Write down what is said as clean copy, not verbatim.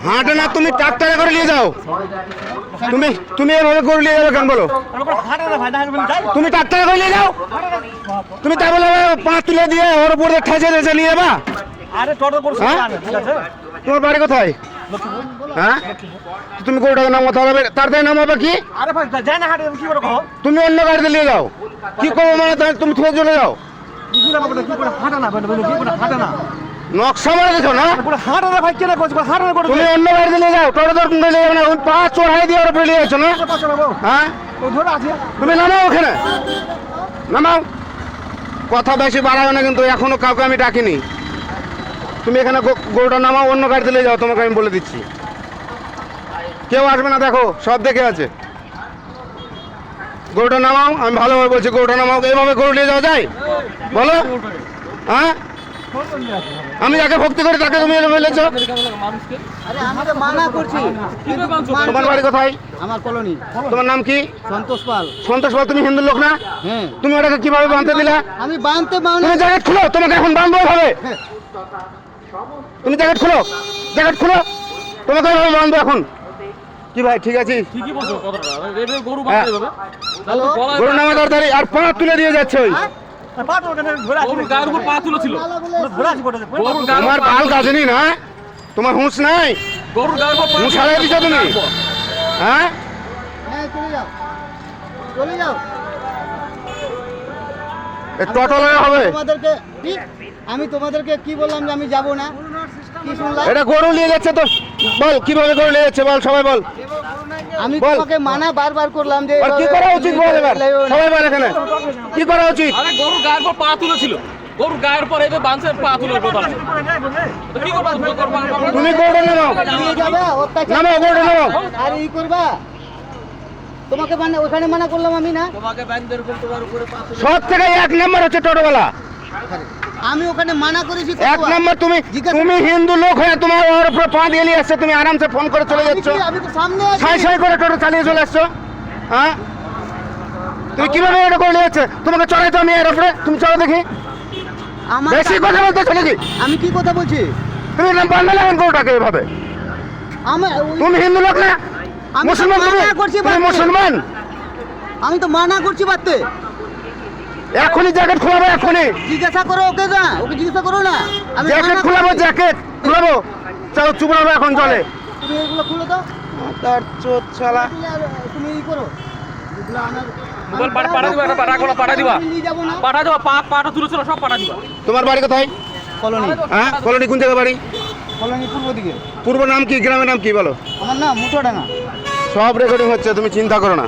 হাঁটে না, তুমি ট্রাক্টরে করে নিয়ে যাও। তুমি এভাবে করে নিয়ে যাবে কেন বলো? তুমি ট্রাক্টরে করে নিয়ে যাও। তুমি তাই বলে পাঁচ তুলে দিয়ে ওর উপরে ঠেসে ঠেসে নিয়ে যাবা? তোমার বাড়ি কোথায়? হ্যাঁ, তুমি গরুটাকে নামাতে হবে, তাড়াতাড়ি নামাবে কি? তুমি অন্য গাড়িতে নিয়ে যাও। কি করবো মানে তুমি থুয়ে চলে যাও? নকশা মারা দেখো না, তুমি অন্য গাড়িতে নিয়ে যাও। টোটো দরকার নিয়ে যাবে না, পা চড়াই দিয়ে ওর উপরে নিয়ে যাচ্ছ না? হ্যাঁ, তুমি নামাও, ওখানে নামাও। কথা বেশি বাড়াবে না কিন্তু, এখনো কাউকে আমি ডাকিনি। তুমি এখানে গরুটা নামাও, অন্য গাড়িতে নিয়ে যাও, তোমাকে আমি বলে দিচ্ছি। কেউ আসবে না, দেখো সব দেখে আছে। গরুটা নামাও, আমি ভালোভাবে বলছি, গরুটা নামাও। এইভাবে গরু নিয়ে যাওয়া যায় বলো? হ্যাঁ, আমি যাকে ভক্তি করি তাকে তুমি এলো ফেলেছো। তোমার বাড়ি কোথায়? আমার কলোনি। তোমার নাম কি? সন্তোষ পাল। সন্তোষ পাল, তুমি হিন্দু লোক না? হ্যাঁ। তুমি ওটাকে কিভাবে বাঁধতে দিলা? আমি বাঁধতে তুমি জ্যাকেট খুলো, তোমাকে এখন বাঁধবো হবে। তুমি জ্যাকেট খুলো, জ্যাকেট খুলো, তোমাকে এভাবে বাঁধবো এখন। কি ভাই, ঠিক আছে? গরু নামা তাড়াতাড়ি, আর পা তুলে দিয়ে যাচ্ছে। ওই তোমার বাল গাছেনি না, তোমার হুঁশ নাই, হুঁশ হারিয়ে দিচ্ছ তুমি। হ্যাঁ, চলে যাও, চলে যাও। টোটো হবে। আমি তোমাদেরকে কি বললাম যে আমি যাব না? কি শুনলাম? এটা গরু নিয়ে যাচ্ছে তো, বল কিভাবে গরু নিয়ে যাচ্ছে বল, সবাই বল। আমি তোমাকে মানা বারবার করলাম যে কি করা উচিত বল, এবার সবাই বল এখানে কি করা উচিত? আরে গরুর গায়ের পর পা তুলেছিল, গরুর গায়ের পর এবার বাঁধছে পা তুলে কথা। কি করবা তুমি গরুটা নামাও, নিয়ে যাবে, নামাও গরুটা নামাও। আর ই করবা, তোমাকে মানে ওখানে মানা করলাম আমি না? তোমাকে বাঁধবে এরকম তোমার উপরে পা তুলে। সব থেকে এক নম্বর হচ্ছে টোটোওয়ালা। আমি ওখানে মানা করেছি তো। এক নম্বর তুমি হিন্দু লোক হয়ে তোমার ওর উপরে পা দিয়ে নিয়ে আসছো, তুমি আরামসে ফোন করে চলে যাচ্ছ, আমি তো সামনে আছি। সাই সাই করে টোটো চালিয়ে চলে আসছো। হ্যাঁ, তুমি কিভাবে এটা করে নিয়ে যাচ্ছে? তোমাকে চড়াই তো আমি এর উপরে, তুমি চলো দেখি। আমার বেশি কথা বলতে চলে কি? আমি কি কথা বলছি? তুমি বান্ধলে এখন গরুটাকে এভাবে। তুমি হিন্দু লোক না, আমি তো মুসলমান? মানা করছি তুমি বাঁধতে। মুসলমান? আমি তো মানা করছি বাড়তে। এখনই জ্যাকেট খোলাবো, এখনই জিজ্ঞাসা করো ওকে, না ওকে জিজ্ঞাসা করো না। আমি জ্যাকেট মানা খোলাবো, করছি। জ্যাকেট খোলাবো। চলো চুপ রাখো এখন, চলে তুমি এগুলো খুলো তো। তার চোদ শালা। তুমি ই করো এগুলো আমার মোবাইল পাঠা দিবা, একটা রাখো না, পাঠা দিবা, নিয়ে যাবো না। পাঠা দিবা, পাটা তুলেছিল সব পাঠা দিবা। তোমার বাড়ি কোথায়? কলোনি। হ্যাঁ, কলোনি কোন জায়গা বাড়ি? কলোনি পূর্ব দিকে। পূর্ব নাম কি, গ্রামের নাম কি বলো? আমার নাম মুঠোডাঙ্গা। সব রেকর্ডিং হচ্ছে, তুমি চিন্তা করো না।